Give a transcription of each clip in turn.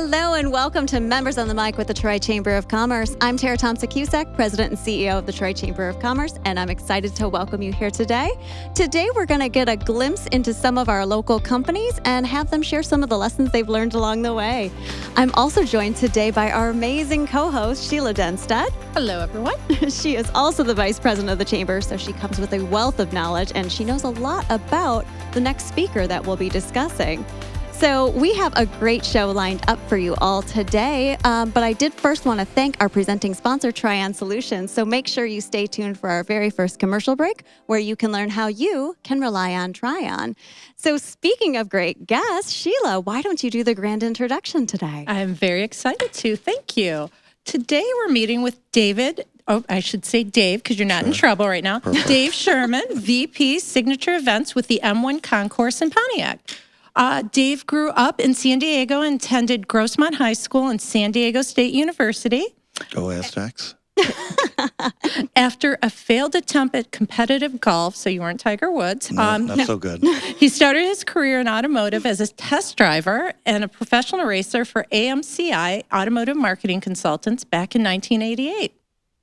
Hello and welcome to Members on the Mic with the Troy Chamber of Commerce. I'm Tara Thompson-Cusack, President and CEO of the Troy Chamber of Commerce, and I'm excited to welcome you here today. Today, we're going to get a glimpse into some of our local companies and have them share some of the lessons they've learned along the way. I'm also joined today by our amazing co-host, Sheila Denstead. Hello, everyone. She is also the Vice President of the Chamber, so she comes with a wealth of knowledge, and she knows a lot about the next speaker that we'll be discussing. So we have a great show lined up for you all today, but I did first want to thank our presenting sponsor, Trion Solutions. So make sure you stay tuned for our very first commercial break, where you can learn how you can rely on Trion. So speaking of great guests, Sheila, why don't you do the grand introduction today? I'm very excited to. Thank you. Today we're meeting with David. Oh, I should say Dave, because you're not in trouble right now. Perfect. Dave Sherman, VP Signature Events with the M1 Concourse in Pontiac. Dave grew up in San Diego and attended Grossmont High School and San Diego State University. Go Aztecs. After a failed attempt at competitive golf, so you weren't Tiger Woods. Not so good. He started his career in automotive as a test driver and a professional racer for AMCI Automotive Marketing Consultants back in 1988.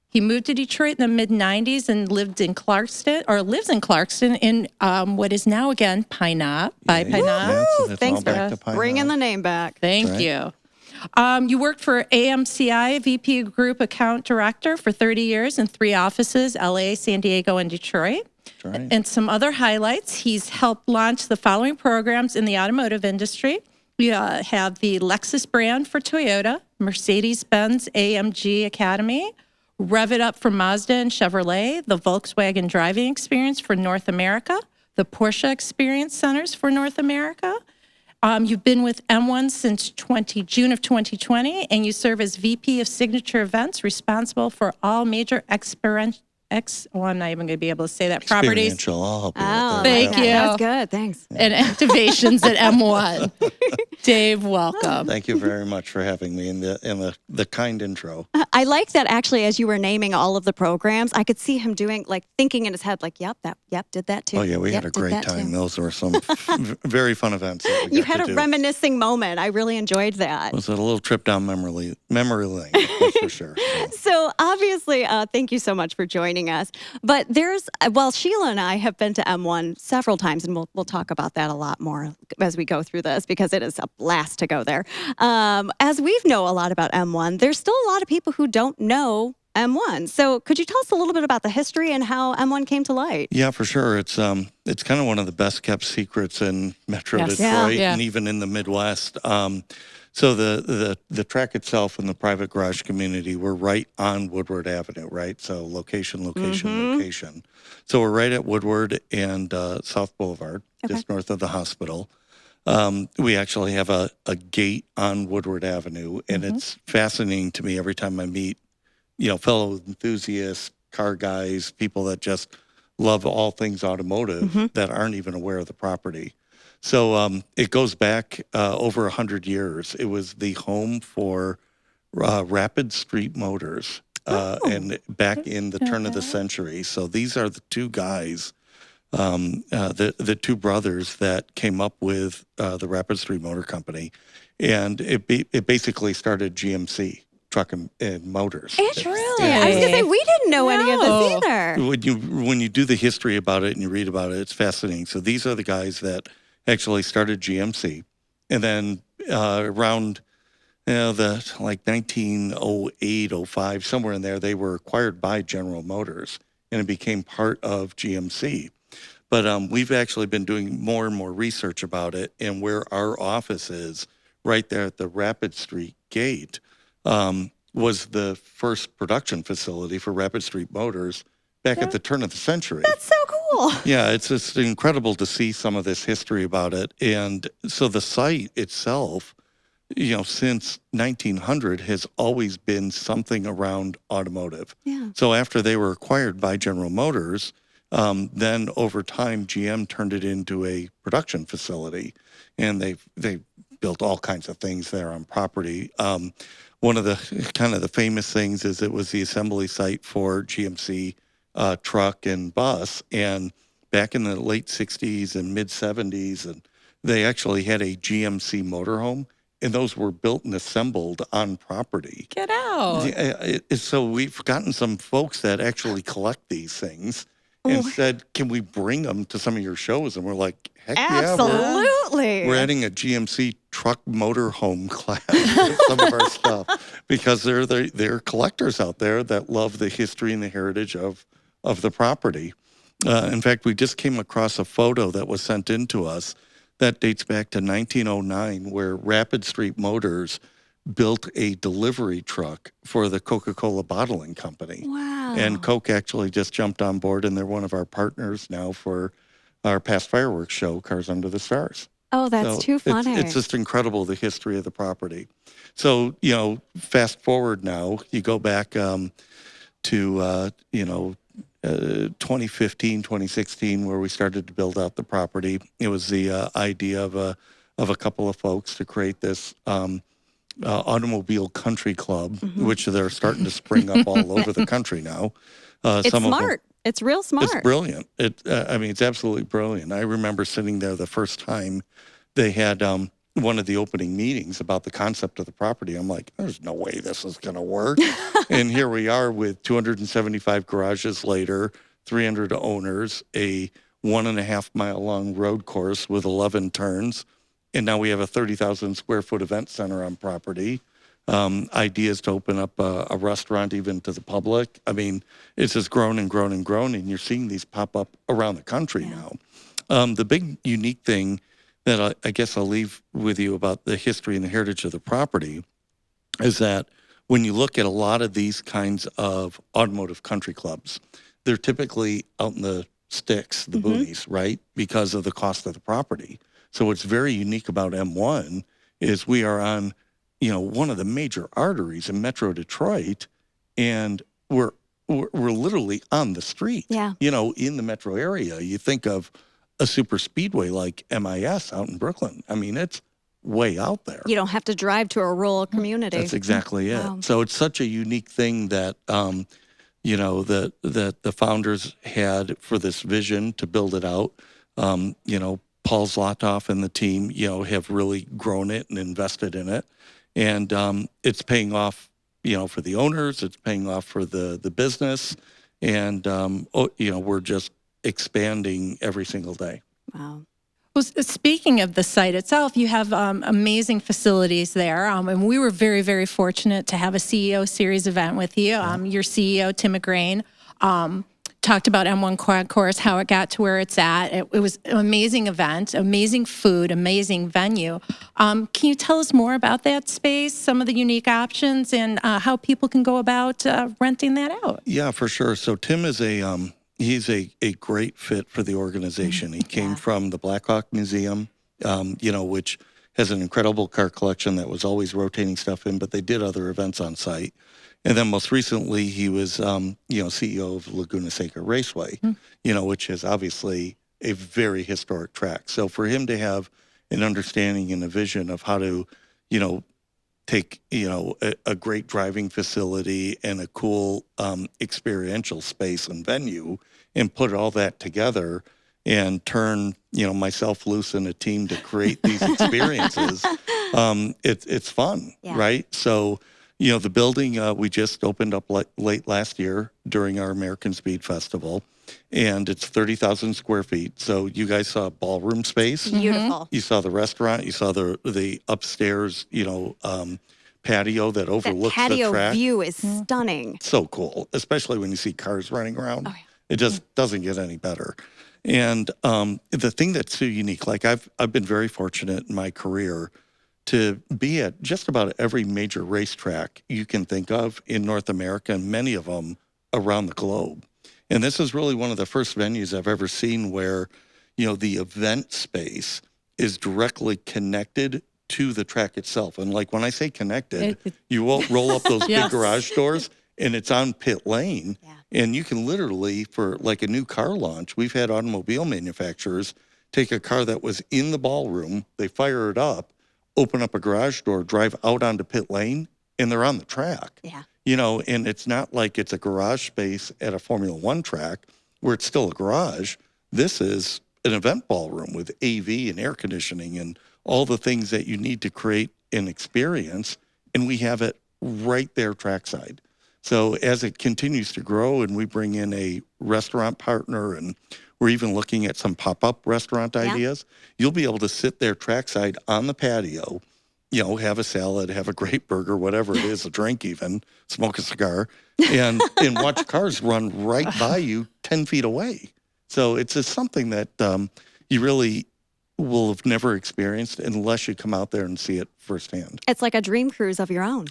He moved to Detroit in the mid-'90s and lives in Clarkston in what is now again Pine Knot. Pine Knot. Thanks for bringing the name back. Thank you. You worked for AMCI, VP Group Account Director for 30 years in 3 offices, LA, San Diego, and Detroit. Right. And some other highlights, he's helped launch the following programs in the automotive industry. We have the Lexus brand for Toyota, Mercedes-Benz AMG Academy, Rev It Up for Mazda and Chevrolet, the Volkswagen Driving Experience for North America, the Porsche Experience Centers for North America. You've been with M1 since June of 2020, and you serve as VP of Signature Events, responsible for all major I'm not even going to be able to say that. Properties. Experiential, I'll help you with Oh, that. thank you. That's good. Thanks. And activations at M1. Dave, welcome. Thank you very much for having me in the kind intro. I like that actually, as you were naming all of the programs, I could see him doing, like, thinking in his head, like, yep, did that too. Oh, yeah, we had a great time. Those were some very fun events that we You got had to a do. reminiscing moment. I really enjoyed that. It was a little trip down memory lane, that's for sure. So obviously, thank you so much for joining us. But Sheila and I have been to M1 several times, and we'll talk about that a lot more as we go through this, because it is a blast to go there. As we know a lot about M1, there's still a lot of people who don't know M1. So could you tell us a little bit about the history and how M1 came to light? Yeah, for sure. It's kind of one of the best kept secrets in Metro Yes. Detroit Yeah. and even in the Midwest. So the track itself and the private garage community, we're right on Woodward Avenue, right? So location. So we're right at Woodward and South Boulevard, just north of the hospital. We actually have a gate on Woodward Avenue, and it's fascinating to me every time I meet, fellow enthusiasts, car guys, people that just love all things automotive that aren't even aware of the property. So it goes back over 100 years. It was the home for Rapid Street Motors, and back in the turn of the century. So these are the two guys, the two brothers that came up with the Rapid Street Motor Company, and it basically started GMC. Truck and motors. Interesting. I was going to say, we didn't know any of this either. When you do the history about it and you read about it, it's fascinating. So these are the guys that actually started GMC, and then around the 1908, 05, somewhere in there, they were acquired by General Motors, and it became part of GMC. But we've actually been doing more and more research about it, and where our office is, right there at the Rapid Street gate, was the first production facility for Rapid Street Motors back at the turn of the century. That's so cool. Yeah, it's just incredible to see some of this history about it. And so the site itself, since 1900 has always been something around automotive. Yeah. So after they were acquired by General Motors, then over time, GM turned it into a production facility, and they built all kinds of things there on property. One of the kind of the famous things is it was the assembly site for GMC truck and bus. And back in the late 60s and mid 70s, and they actually had a GMC motorhome and those were built and assembled on property. Get out. So we've gotten some folks that actually collect these things and said, can we bring them to some of your shows? And we're like, heck Absolutely. yeah. We're adding a GMC truck motorhome class with some of our stuff because there are collectors out there that love the history and the heritage of the property. In fact, we just came across a photo that was sent in to us that dates back to 1909, where Rapid Street Motors built a delivery truck for the Coca-Cola bottling company. Wow. And Coke actually just jumped on board, and they're one of our partners now for our past fireworks show, Cars Under the Stars. Oh, that's too funny. It's just incredible, the history of the property. So, fast forward now, you go back to 2015, 2016, where we started to build out the property. It was the idea of a couple of folks to create this automobile country club, which they're starting to spring up all over the country now. It's smart. It's real smart. It's brilliant. It's absolutely brilliant. I remember sitting there the first time they had one of the opening meetings about the concept of the property. I'm like, there's no way this is going to work. And here we are with 275 garages later, 300 owners, a 1.5 mile long road course with 11 turns. And now we have a 30,000 square foot event center on property. Ideas to open up a restaurant even to the public. I mean, it's just grown and grown and grown, and you're seeing these pop up around the country now. The big unique thing that I guess I'll leave with you about the history and the heritage of the property is that when you look at a lot of these kinds of automotive country clubs, they're typically out in the sticks, the boonies, right? Because of the cost of the property. So what's very unique about M1 is we are on, one of the major arteries in Metro Detroit, and we're literally on the street. Yeah. In the metro area. You think of a super speedway like MIS out in Brooklyn. I mean, it's way out there. You don't have to drive to a rural community. That's exactly it. Wow. So it's such a unique thing that that the founders had for this vision to build it out. Paul Zlotoff and the team, have really grown it and invested in it. And it's paying off, for the owners, it's paying off for the business. And, we're just expanding every single day. Wow. Well, speaking of the site itself, you have amazing facilities there. And we were very, very fortunate to have a CEO series event with you. Your CEO, Tim McGrain, talked about M1 Concourse, how it got to where it's at. It was an amazing event, amazing food, amazing venue. Can you tell us more about that space, some of the unique options, and how people can go about renting that out? Yeah, for sure. So Tim is he's a great fit for the organization. He came from the Blackhawk Museum, which has an incredible car collection that was always rotating stuff in, but they did other events on site. And then most recently, he was, CEO of Laguna Seca Raceway, which is obviously a very historic track. So for him to have an understanding and a vision of how to, take, a great driving facility and a cool experiential space and venue and put all that together and turn, myself loose in a team to create these experiences, it's fun, right? So, the building, we just opened up late last year during our American Speed Festival, and it's 30,000 square feet. So you guys saw ballroom space. Beautiful. You saw the restaurant. You saw the upstairs, patio that overlooks the track. That patio view is stunning. So cool, especially when you see cars running around. Oh, yeah. It just doesn't get any better. And the thing that's so unique, like I've been very fortunate in my career to be at just about every major racetrack you can think of in North America, and many of them around the globe. And this is really one of the first venues I've ever seen where, the event space is directly connected to the track itself. And like when I say connected, you will roll up those big garage doors and it's on pit lane. Yeah. And you can literally, for like a new car launch, we've had automobile manufacturers take a car that was in the ballroom, they fire it up, open up a garage door, drive out onto pit lane, and they're on the track. Yeah. And it's not like it's a garage space at a Formula One track where it's still a garage. This is an event ballroom with AV and air conditioning and all the things that you need to create an experience, and we have it right there trackside. So as it continues to grow and we bring in a restaurant partner, and we're even looking at some pop-up restaurant ideas, you'll be able to sit there trackside on the patio, have a salad, have a great burger, whatever it is, a drink even, smoke a cigar, and watch cars run right by you 10 feet away. So it's just something that you really will have never experienced unless you come out there and see it firsthand. It's like a dream cruise of your own.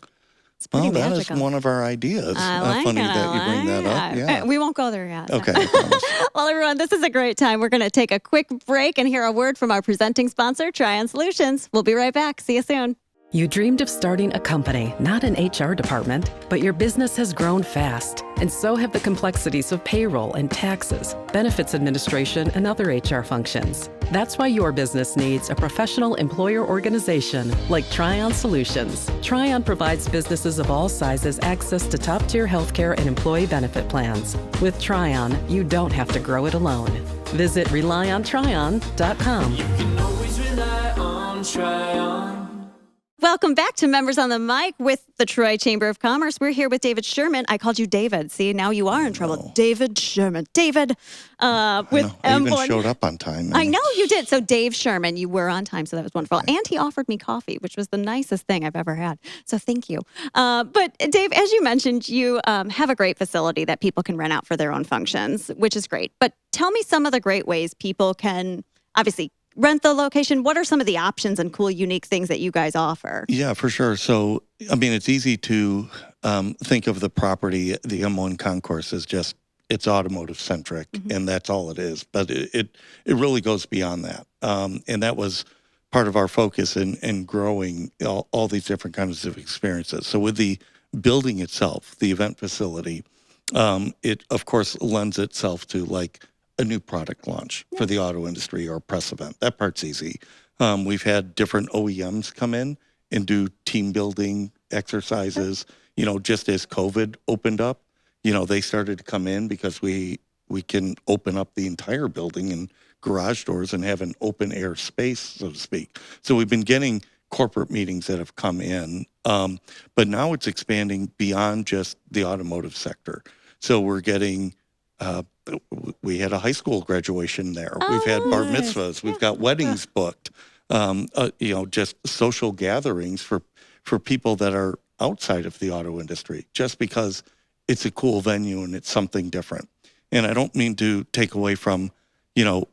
It's pretty magical. That is one of our ideas. Funny that you bring that up. Yeah. We won't go there yet. Okay, I promise. Well, everyone, this is a great time. We're going to take a quick break and hear a word from our presenting sponsor, Trion Solutions. We'll be right back. See you soon. You dreamed of starting a company, not an HR department, but your business has grown fast, and so have the complexities of payroll and taxes, benefits administration, and other HR functions. That's why your business needs a professional employer organization like Trion Solutions. Trion provides businesses of all sizes access to top-tier healthcare and employee benefit plans. With Trion, you don't have to grow it alone. Visit RelyOnTrion.com. You can always rely on Trion. Welcome back to Members on the Mic with the Troy Chamber of Commerce. We're here with David Sherman. I called you David. See, now you are in trouble. David Sherman. David with M1. I even showed up on time. I know you did. So Dave Sherman, you were on time, so that was wonderful. Okay. And he offered me coffee, which was the nicest thing I've ever had. So thank you. But Dave, as you mentioned, you have a great facility that people can rent out for their own functions, which is great. But tell me some of the great ways people can obviously rent the location. What are some of the options and cool, unique things that you guys offer? Yeah, for sure. So, I mean, it's easy to think of the property, the M1 Concourse, as just, it's automotive centric, and that's all it is. But it really goes beyond that. And that was part of our focus in growing all these different kinds of experiences. So with the building itself, the event facility, it, of course, lends itself to like a new product launch for the auto industry or a press event. That part's easy. We've had different OEMs come in and do team building exercises. Just as COVID opened up, they started to come in because we can open up the entire building and garage doors and have an open air space, so to speak. So we've been getting corporate meetings that have come in, but now it's expanding beyond just the automotive sector. So we're getting we had a high school graduation there. We've had bar mitzvahs. We've got weddings booked. Just social gatherings for people that are outside of the auto industry, just because it's a cool venue and it's something different. And I don't mean to take away from,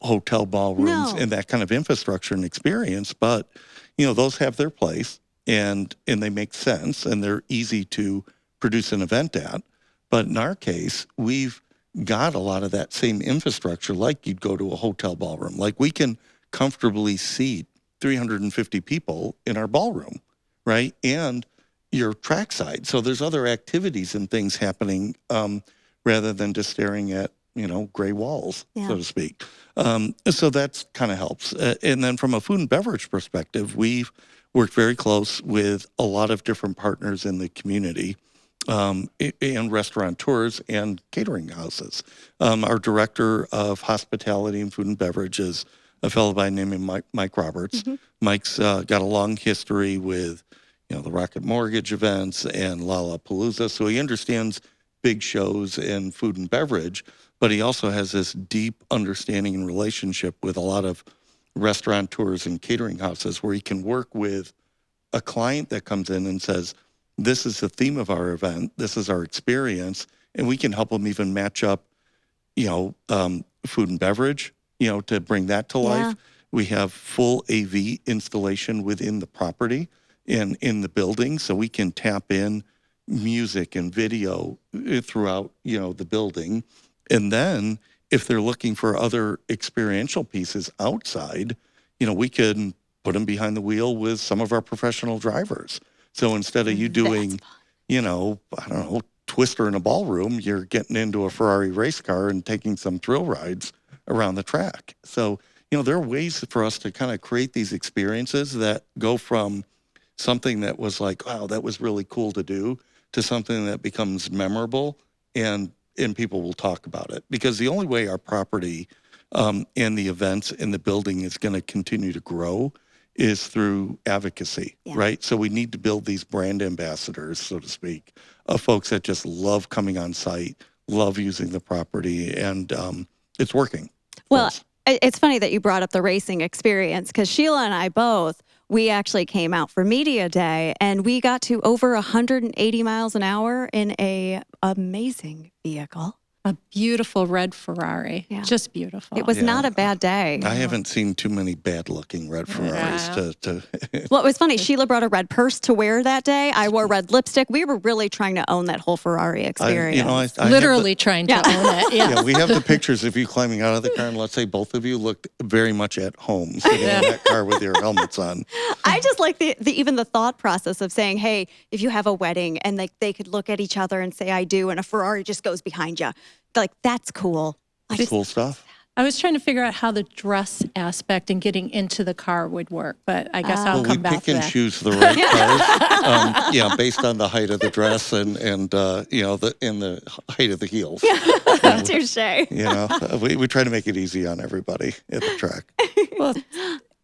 hotel ballrooms and that kind of infrastructure and experience, but, those have their place and they make sense and they're easy to produce an event at. But in our case, we've got a lot of that same infrastructure like you'd go to a hotel ballroom. Like we can comfortably seat 350 people in our ballroom, right? And you're trackside. So there's other activities and things happening rather than just staring at, gray walls, so to speak. So that's kind of helps. And then from a food and beverage perspective, we've worked very close with a lot of different partners in the community. And restaurateurs and catering houses. Our director of hospitality and food and beverage is a fellow by the name of Mike Roberts. Mike's got a long history with, the Rocket Mortgage events and Lollapalooza. So he understands big shows and food and beverage, but he also has this deep understanding and relationship with a lot of restaurateurs and catering houses where he can work with a client that comes in and says, this is the theme of our event. This is our experience. And we can help them even match up, food and beverage, to bring that to life. We have full AV installation within the property and in the building. So we can tap in music and video throughout, the building. And then if they're looking for other experiential pieces outside, we can put them behind the wheel with some of our professional drivers. So instead of you doing, Twister in a ballroom, you're getting into a Ferrari race car and taking some thrill rides around the track. So, there are ways for us to kind of create these experiences that go from something that was like, wow, that was really cool to do, to something that becomes memorable and people will talk about it. Because the only way our property and the events in the building is going to continue to grow is through advocacy, Yeah. right? So we need to build these brand ambassadors, so to speak, of folks that just love coming on site, love using the property, and it's working. Well, it's funny that you brought up the racing experience because Sheila and I both, we actually came out for Media Day and we got to over 180 miles an hour in a amazing vehicle. A beautiful red Ferrari. Yeah. Just beautiful. It was not a bad day. I haven't seen too many bad-looking red Ferraris to Well, it was funny. Sheila brought a red purse to wear that day. I wore red lipstick. We were really trying to own that whole Ferrari experience. I literally trying to own it. Yeah. Yeah, we have the pictures of you climbing out of the car, and let's say both of you looked very much at home sitting in that car with your helmets on. I just like the even the thought process of saying, hey, if you have a wedding and they could look at each other and say, I do, and a Ferrari just goes behind you. Like, that's cool. Cool stuff. I was trying to figure out how the dress aspect and getting into the car would work, but I guess I'll come back to that. We pick and choose the right cars, based on the height of the dress and the height of the heels. Touche. We try to make it easy on everybody at the track. Well,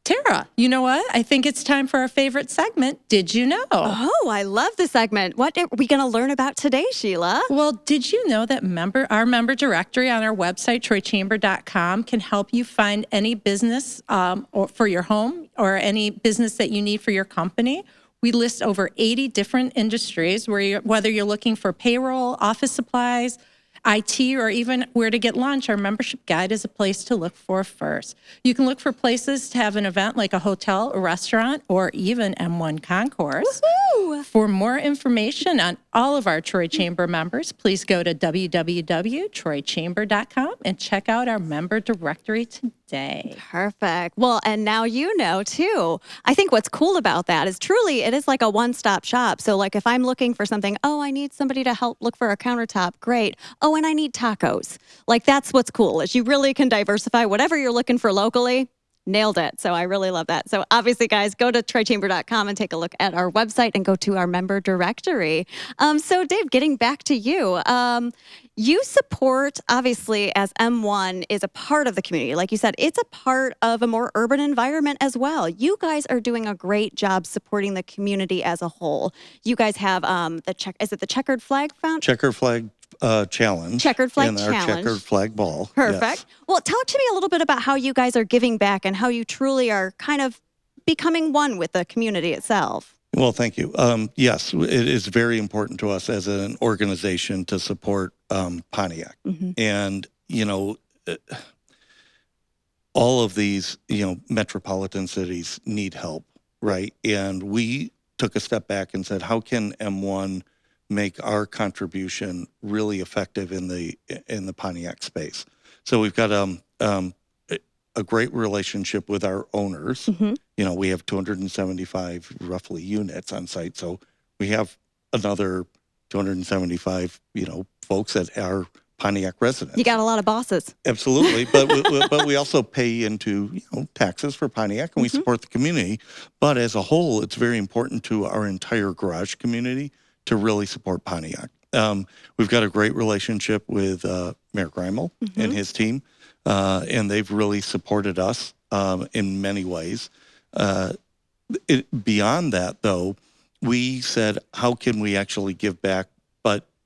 Tara, you know what? I think it's time for our favorite segment. Did you know? Oh, I love the segment. What are we going to learn about today, Sheila? Well, did you know that our member directory on our website, troychamber.com, can help you find any business or for your home or any business that you need for your company? We list over 80 different industries whether you're looking for payroll, office supplies, IT, or even where to get lunch. Our membership guide is a place to look for first. You can look for places to have an event like a hotel, a restaurant, or even M1 Concourse. Woo-hoo! For more information on all of our Troy Chamber members, please go to www.troychamber.com and check out our member directory today. Perfect. Well, and now you know, too. I think what's cool about that is truly it is like a one-stop shop. So like if I'm looking for something, I need somebody to help look for a countertop. Great. Oh, and I need tacos. Like that's what's cool is you really can diversify whatever you're looking for locally. Nailed it. So I really love that. So obviously, guys, go to troychamber.com and take a look at our website and go to our member directory. So Dave, getting back to you, you support, obviously, as M1 is a part of the community. Like you said, it's a part of a more urban environment as well. You guys are doing a great job supporting the community as a whole. You guys have the Checkered Flag Foundation? Checkered Flag Challenge. Checkered Flag and Challenge. Our Checkered Flag Ball. Perfect. Yes. Well, talk to me a little bit about how you guys are giving back and how you truly are kind of becoming one with the community itself. Well, thank you. Yes, it is very important to us as an organization to support Pontiac. Mm-hmm. And, all of these, metropolitan cities need help, right? And we took a step back and said, how can M1 make our contribution really effective in the Pontiac space? So we've got a great relationship with our owners. Mm-hmm. We have 275 roughly units on site. So we have another 275, folks that are Pontiac residents. You got a lot of bosses. Absolutely. But we also pay into, taxes for Pontiac and we support the community. But as a whole, it's very important to our entire garage community to really support Pontiac. We've got a great relationship with Mayor Greimel and his team. And they've really supported us in many ways. Beyond that, though, we said, how can we actually give back?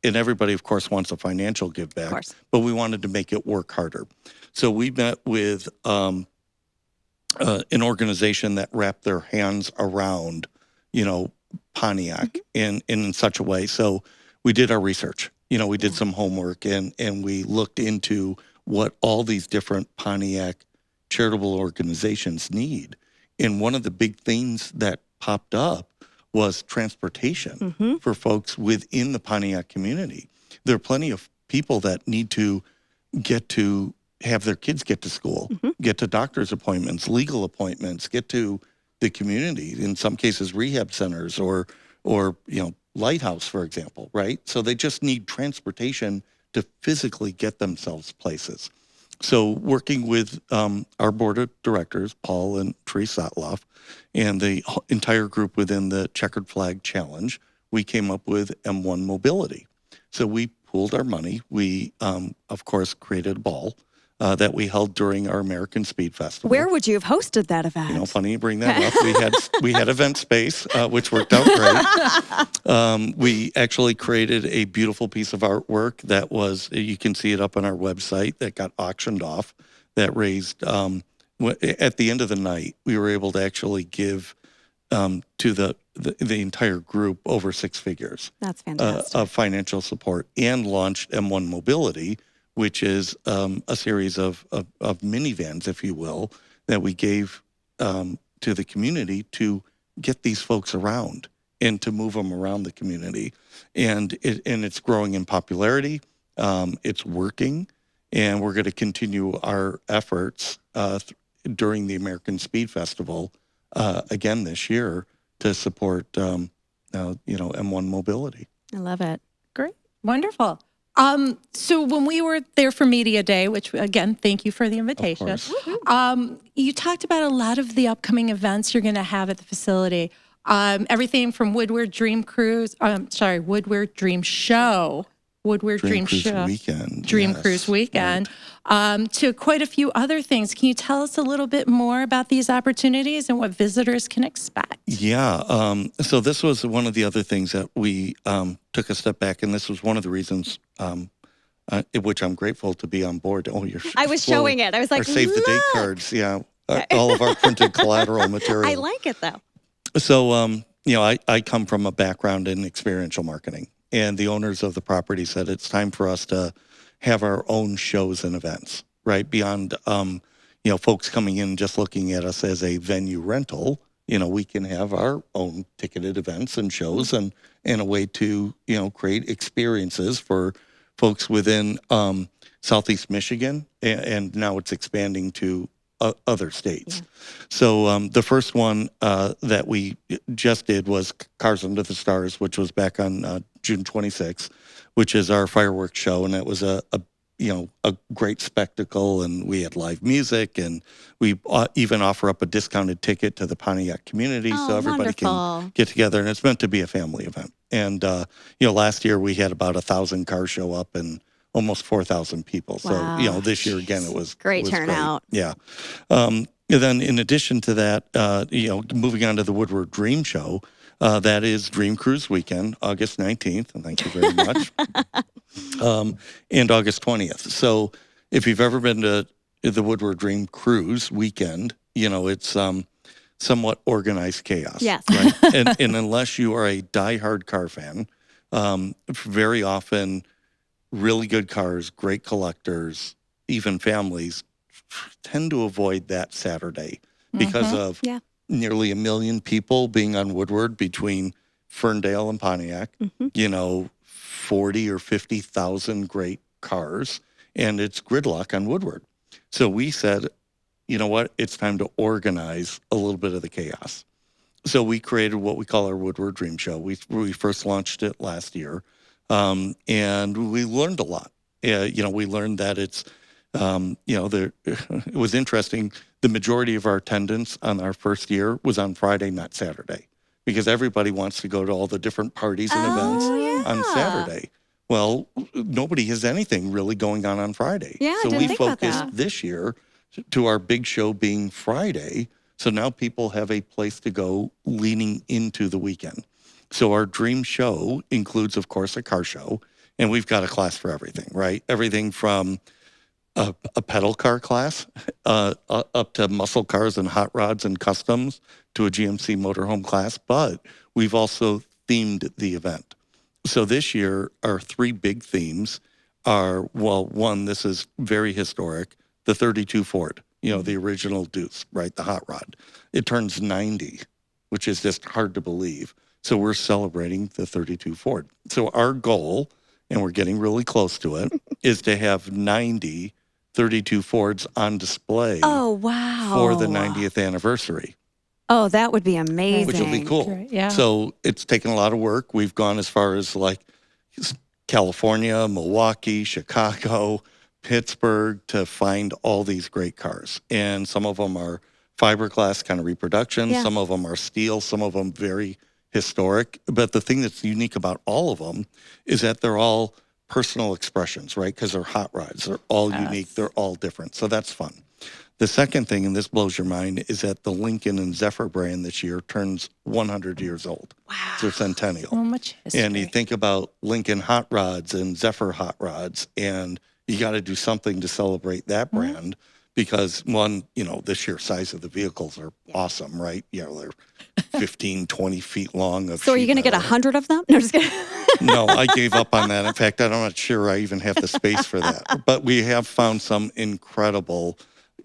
And everybody, of course, wants a financial give back, but we wanted to make it work harder. So we met with an organization that wrapped their hands around, Pontiac in such a way. So we did our research. We did some homework and we looked into what all these different Pontiac charitable organizations need. And one of the big things that popped up was transportation for folks within the Pontiac community. There are plenty of people that need to get to have their kids get to school, get to doctor's appointments, legal appointments, get to the community, in some cases rehab centers or Lighthouse, for example, right? So they just need transportation to physically get themselves places. So working with our board of directors, Paul and Therese Sotloff, and the entire group within the Checkered Flag Challenge, we came up with M1 Mobility. So we pooled our money. We, of course, created a ball that we held during our American Speed Festival. Where would you have hosted that event? You know, funny you bring that up. We had event space, which worked out great. We actually created a beautiful piece of artwork that was, you can see it up on our website, that got auctioned off, that raised, at the end of the night, we were able to actually give to the entire group over 6 figures. That's fantastic. Of financial support, and launched M1 Mobility, which is a series of minivans, if you will, that we gave to the community to get these folks around and to move them around the community. And it's growing in popularity. It's working, and we're going to continue our efforts during the American Speed Festival again this year to support M1 Mobility. I love it. Great. Wonderful. So when we were there for Media Day, which again, thank you for the invitation. You talked about a lot of the upcoming events you're going to have at the facility. Everything from Woodward Dream Show, Woodward Dream Show, Weekend, Dream yes, Cruise Weekend, right. To quite a few other things. Can you tell us a little bit more about these opportunities and what visitors can expect? Yeah. So this was one of the other things that we took a step back, and this was one of the reasons which I'm grateful to be on board. Oh, I was showing it. I was like, our save the date cards. Yeah. All of our printed collateral material. I like it though. So, I come from a background in experiential marketing, and the owners of the property said it's time for us to have our own shows and events, right? Beyond, folks coming in just looking at us as a venue rental. We can have our own ticketed events and shows, and a way to, create experiences for folks within Southeast Michigan, and now it's expanding to other states. Yeah. So the first one that we just did was Cars Under the Stars, which was back on June 26th, which is our fireworks show, and it was a great spectacle, and we had live music, and we even offer up a discounted ticket to the Pontiac community, so everybody can get together, and it's meant to be a family event. And last year we had about 1,000 cars show up, and almost 4,000 people. Wow. So, this year again, it was great turnout. Great. Yeah. And then in addition to that, moving on to the Woodward Dream Show, that is Dream Cruise Weekend, August 19th, and thank you very much, and August 20th. So if you've ever been to the Woodward Dream Cruise Weekend, it's somewhat organized chaos. Yes. Right? and unless you are a diehard car fan, very often really good cars, great collectors, even families tend to avoid that Saturday because of nearly 1 million people being on Woodward between Ferndale and Pontiac, 40 or 50,000 great cars, and it's gridlock on Woodward. So we said, you know what, it's time to organize a little bit of the chaos. So we created what we call our Woodward Dream Show. We first launched it last year. And we learned a lot. We learned that it's, it was interesting. The majority of our attendance on our first year was on Friday, not Saturday, because everybody wants to go to all the different parties and events on Saturday. Well, nobody has anything really going on Friday. Yeah, so I didn't we think about focused that. this year to our big show being Friday. So now people have a place to go leaning into the weekend. So our dream show includes, of course, a car show, and we've got a class for everything, right? Everything from a pedal car class up to muscle cars and hot rods and customs to a GMC motorhome class, but we've also themed the event. So this year, our 3 big themes are, one, this is very historic, the 32 Ford, the original Deuce, right? The hot rod. It turns 90, which is just hard to believe. So we're celebrating the 32 Ford. So our goal, and we're getting really close to it, is to have 90 32 Fords on display for the 90th anniversary. Oh, that would be amazing. Which will be cool. Great, yeah. So it's taken a lot of work. We've gone as far as like California, Milwaukee, Chicago, Pittsburgh to find all these great cars. And some of them are fiberglass kind of reproduction. Yeah. Some of them are steel. Some of them very historic. But the thing that's unique about all of them is that they're all personal expressions, right? Because they're hot rods. They're all unique. They're all different. So that's fun. The second thing, and this blows your mind, is that the Lincoln and Zephyr brand this year turns 100 years old. Wow. It's their centennial. So much history. And you think about Lincoln hot rods and Zephyr hot rods, and you got to do something to celebrate that brand because, one, the sheer size of the vehicles are awesome, right? They're 15, 20 feet long. So are you going to get 100 of them? No, just kidding. No, I gave up on that. In fact, I'm not sure I even have the space for that. But we have found some incredible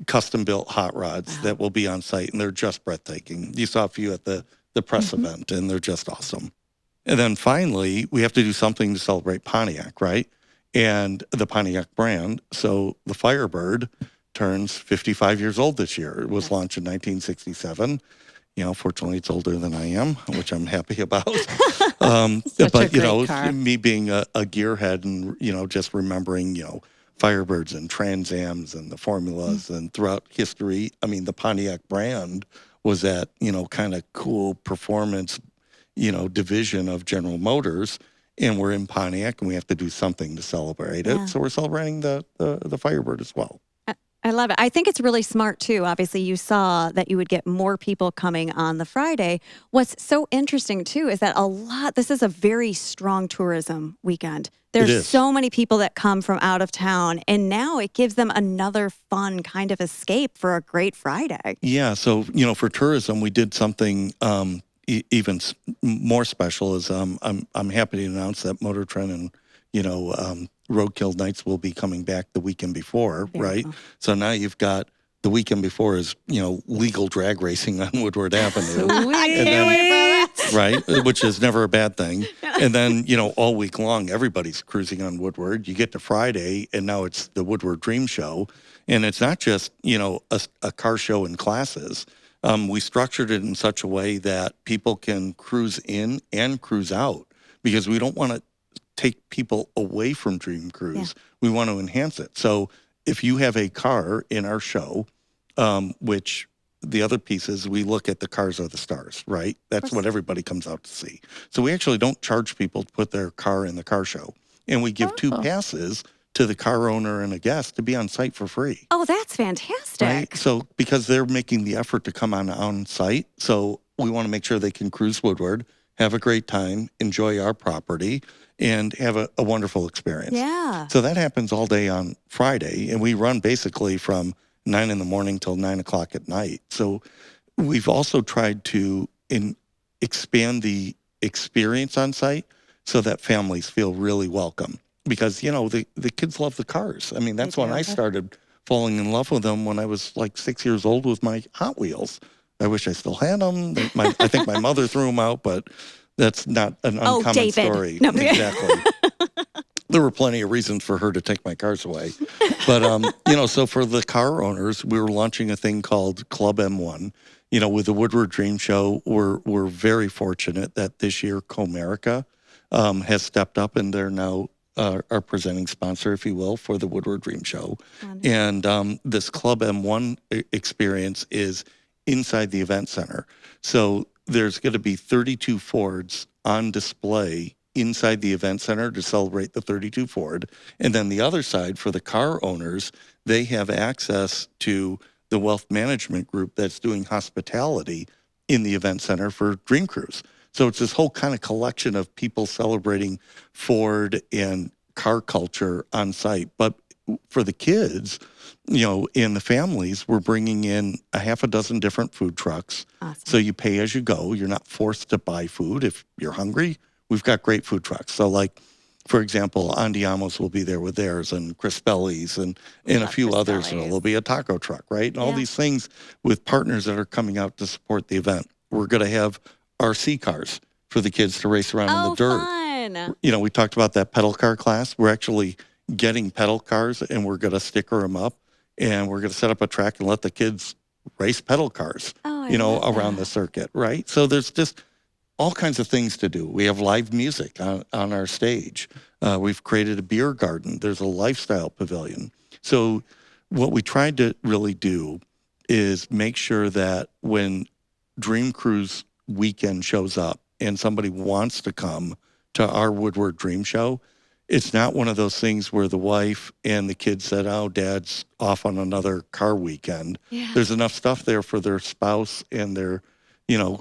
custom-built hot rods that will be on site, and they're just breathtaking. You saw a few at the press event, and they're just awesome. And then finally, we have to do something to celebrate Pontiac, right? And the Pontiac brand. So the Firebird turns 55 years old this year. It was launched in 1967. Fortunately, it's older than I am, which I'm happy about. But, car. Me being a gearhead and, just remembering, Firebirds and Trans Ams and the formulas and throughout history, the Pontiac brand was that, kind of cool performance, division of General Motors. And we're in Pontiac and we have to do something to celebrate it. So we're celebrating the Firebird as well. I love it. I think it's really smart, too. Obviously, you saw that you would get more people coming on the Friday. What's so interesting, too, is that this is a very strong tourism weekend. There's so many people that come from out of town, and now it gives them another fun kind of escape for a great Friday. Yeah. So, for tourism, we did something even more special is I'm happy to announce that Motor Trend and, Roadkill Nights will be coming back the weekend before, right? So now you've got the weekend before is, legal drag racing on Woodward Avenue. I can't wait for that. Right, which is never a bad thing. And then, all week long, everybody's cruising on Woodward. You get to Friday, and now it's the Woodward Dream Show. And it's not just, a car show and classes. We structured it in such a way that people can cruise in and cruise out because we don't want to take people away from Dream Cruise. We want to enhance it. So if you have a car in our show, which the other piece is we look at the cars are the stars, right? That's what everybody comes out to see. So we actually don't charge people to put their car in the car show. And we give 2 passes to the car owner and a guest to be on site for free. Oh, that's fantastic. Right? So because they're making the effort to come on site, so we want to make sure they can cruise Woodward, have a great time, enjoy our property, and have a wonderful experience. Yeah. So that happens all day on Friday, and we run basically from 9 in the morning till 9 o'clock at night. So we've also tried to expand the experience on site so that families feel really welcome. Because, the kids love the cars. That's when I started falling in love with them when I was like 6 years old with my Hot Wheels. I wish I still had them. I think my mother threw them out, but that's not an uncommon David. story. No. Exactly. There were plenty of reasons for her to take my cars away. But, so for the car owners, we were launching a thing called Club M1. With the Woodward Dream Show, we're very fortunate that this year Comerica has stepped up and they're now our presenting sponsor, if you will, for the Woodward Dream Show. Wonderful. And this Club M1 experience is inside the event center. So there's going to be 32 Fords on display inside the event center to celebrate the 32 Ford. And then the other side, for the car owners, they have access to the wealth management group that's doing hospitality in the event center for Dream Cruise. So it's this whole kind of collection of people celebrating Ford and car culture on site. But for the kids, and the families, we're bringing in a half a dozen different food trucks. Awesome. So you pay as you go. You're not forced to buy food. If you're hungry, we've got great food trucks. So like, for example, Andiamo's will be there with theirs, and Crispelli's and a few others. And there'll be a taco truck, right? And all these things with partners that are coming out to support the event. We're going to have RC cars for the kids to race around in the dirt. Fun. We talked about that pedal car class. We're actually getting pedal cars, and we're going to sticker them up, and we're going to set up a track and let the kids race pedal cars, around the circuit, right? So there's just all kinds of things to do. We have live music on our stage. We've created a beer garden. There's a lifestyle pavilion. So what we tried to really do is make sure that when Dream Cruise weekend shows up and somebody wants to come to our Woodward Dream Show, it's not one of those things where the wife and the kids said, oh, dad's off on another car weekend. Yeah. There's enough stuff there for their spouse and their,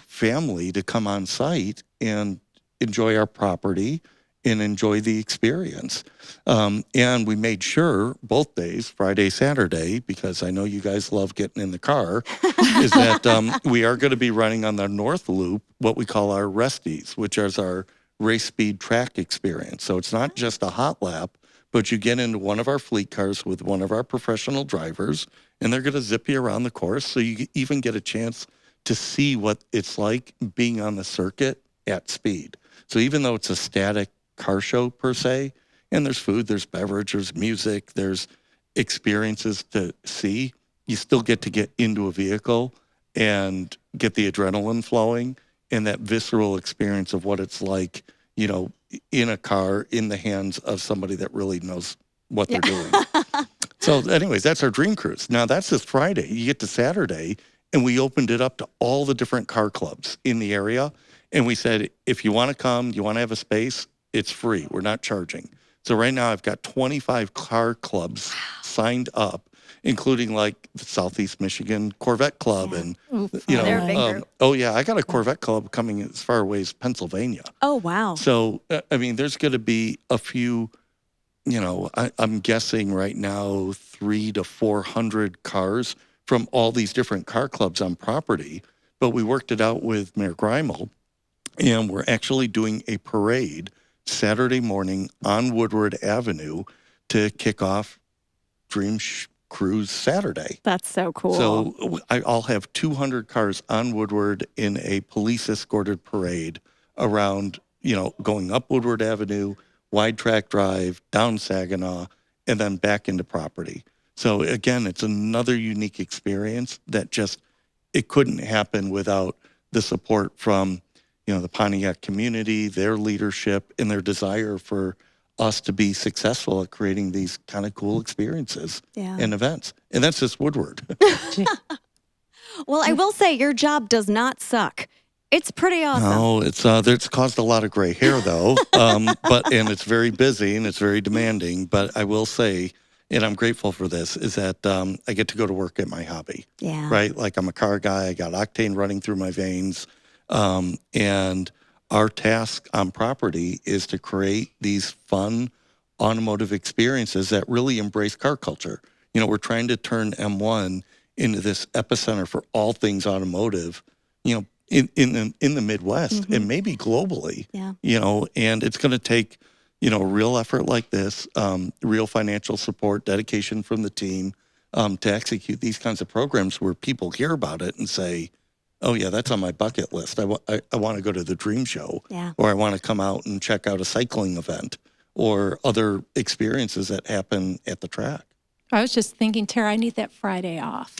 family to come on site and enjoy our property and enjoy the experience. And we made sure both days, Friday, Saturday, because I know you guys love getting in the car, is that we are going to be running on the North Loop, what we call our resties, which is our race speed track experience. So it's not just a hot lap, but you get into one of our fleet cars with one of our professional drivers, and they're going to zip you around the course. So you even get a chance to see what it's like being on the circuit at speed. So even though it's a static car show per se, and there's food, there's beverage, there's music, there's experiences to see, you still get to get into a vehicle and get the adrenaline flowing and that visceral experience of what it's like, in a car in the hands of somebody that really knows what they're doing. So anyways, that's our Dream Cruise. Now that's this Friday. You get to Saturday, and we opened it up to all the different car clubs in the area. And we said, if you want to come, you want to have a space, it's free. We're not charging. So right now I've got 25 car clubs signed up, including like the Southeast Michigan Corvette Club. And, They're a big group. I got a Corvette Club coming as far away as Pennsylvania. Oh, wow. So, there's going to be a few, I'm guessing right now 300 to 400 cars from all these different car clubs on property. But we worked it out with Mayor Greimel, and we're actually doing a parade Saturday morning on Woodward Avenue to kick off Dream Cruise Saturday. That's so cool. So I'll have 200 cars on Woodward in a police-escorted parade around, going up Woodward Avenue, Wide Track Drive, down Saginaw, and then back into property. So again, it's another unique experience that it couldn't happen without the support from, the Pontiac community, their leadership, and their desire for us to be successful at creating these kind of cool experiences and events. And that's just Woodward. Well, I will say your job does not suck. It's pretty awesome. No, it's caused a lot of gray hair though. And it's very busy and it's very demanding. But I will say, and I'm grateful for this, is that I get to go to work at my hobby. Yeah. Right? Like I'm a car guy. I got octane running through my veins. And our task on property is to create these fun automotive experiences that really embrace car culture. We're trying to turn M1 into this epicenter for all things automotive, in the Midwest and maybe globally. Yeah. And it's going to take, real effort like this, real financial support, dedication from the team to execute these kinds of programs where people hear about it and say, oh, yeah, that's on my bucket list. I want to go to the Dream Show, or I want to come out and check out a cycling event or other experiences that happen at the track. I was just thinking, Tara, I need that Friday off.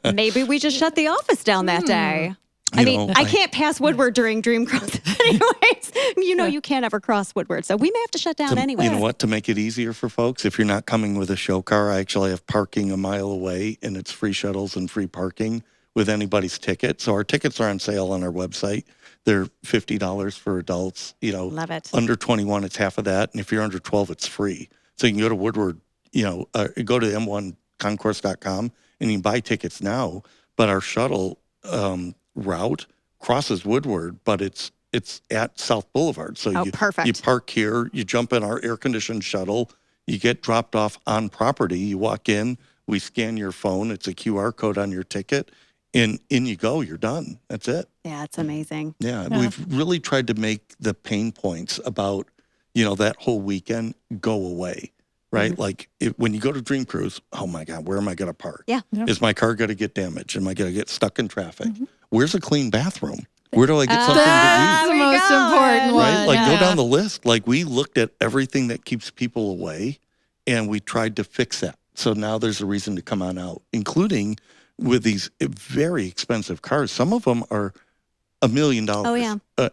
Maybe we just shut the office down that day. I can't pass Woodward during Dream Cruise anyways. You can't ever cross Woodward, so we may have to shut down anyway. You know what? To make it easier for folks, if you're not coming with a show car, I actually have parking a mile away, and it's free shuttles and free parking with anybody's ticket. So our tickets are on sale on our website. They're $50 for adults. Love it. Under 21, it's half of that. And if you're under 12, it's free. So you can go to Woodward, go to M1 Concourse.com and you can buy tickets now. But our shuttle route crosses Woodward, but it's at South Boulevard. So perfect. You park here, you jump in our air-conditioned shuttle, you get dropped off on property, you walk in, we scan your phone, it's a QR code on your ticket, and in you go, you're done. That's it. Yeah, it's amazing. Yeah, we've really tried to make the pain points about, that whole weekend go away, right? Like when you go to Dream Cruise, oh my God, where am I going to park? Yeah. Is my car going to get damaged? Am I going to get stuck in traffic? Where's a clean bathroom? Where do I get something to eat? That's the most important one. Right? Like go down the list. Like we looked at everything that keeps people away and we tried to fix that. So now there's a reason to come on out, including with these very expensive cars. Some of them are $1 million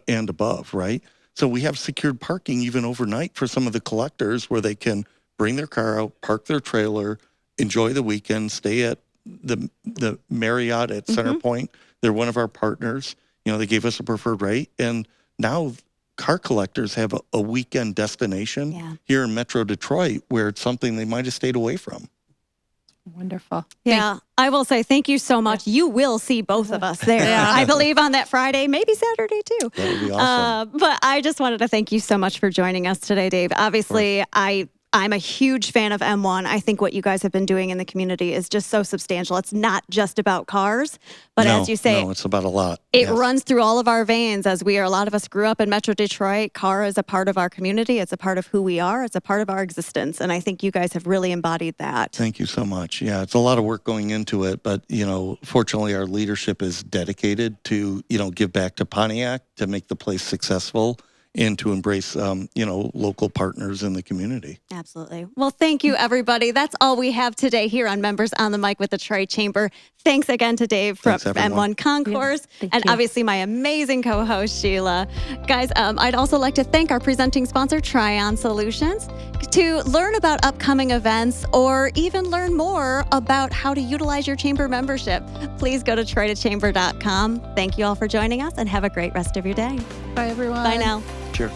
and above, right? So we have secured parking even overnight for some of the collectors where they can bring their car out, park their trailer, enjoy the weekend, stay at the Marriott at Center Point. They're one of our partners. They gave us a preferred rate. And now car collectors have a weekend destination here in Metro Detroit where it's something they might have stayed away from. Wonderful. Yeah, I will say thank you so much. You will see both of us there. I believe on that Friday, maybe Saturday too. That would be awesome. But I just wanted to thank you so much for joining us today, Dave. Obviously, I'm a huge fan of M1. I think what you guys have been doing in the community is just so substantial. It's not just about cars, but as you say, it's about a lot. It runs through all of our veins as a lot of us grew up in Metro Detroit. Car is a part of our community. It's a part of who we are. It's a part of our existence. And I think you guys have really embodied that. Thank you so much. Yeah, it's a lot of work going into it, but, fortunately our leadership is dedicated to, give back to Pontiac, to make the place successful, and to embrace, local partners in the community. Absolutely. Well, thank you, everybody. That's all we have today here on Members on the Mic with the Detroit Chamber. Thanks again to Dave from M1 Concourse, and obviously my amazing co-host, Sheila. Guys, I'd also like to thank our presenting sponsor, Trion Solutions. To learn about upcoming events or even learn more about how to utilize your chamber membership, please go to TroyTochamber.com. Thank you all for joining us, and have a great rest of your day. Bye, everyone. Bye now. Cheers.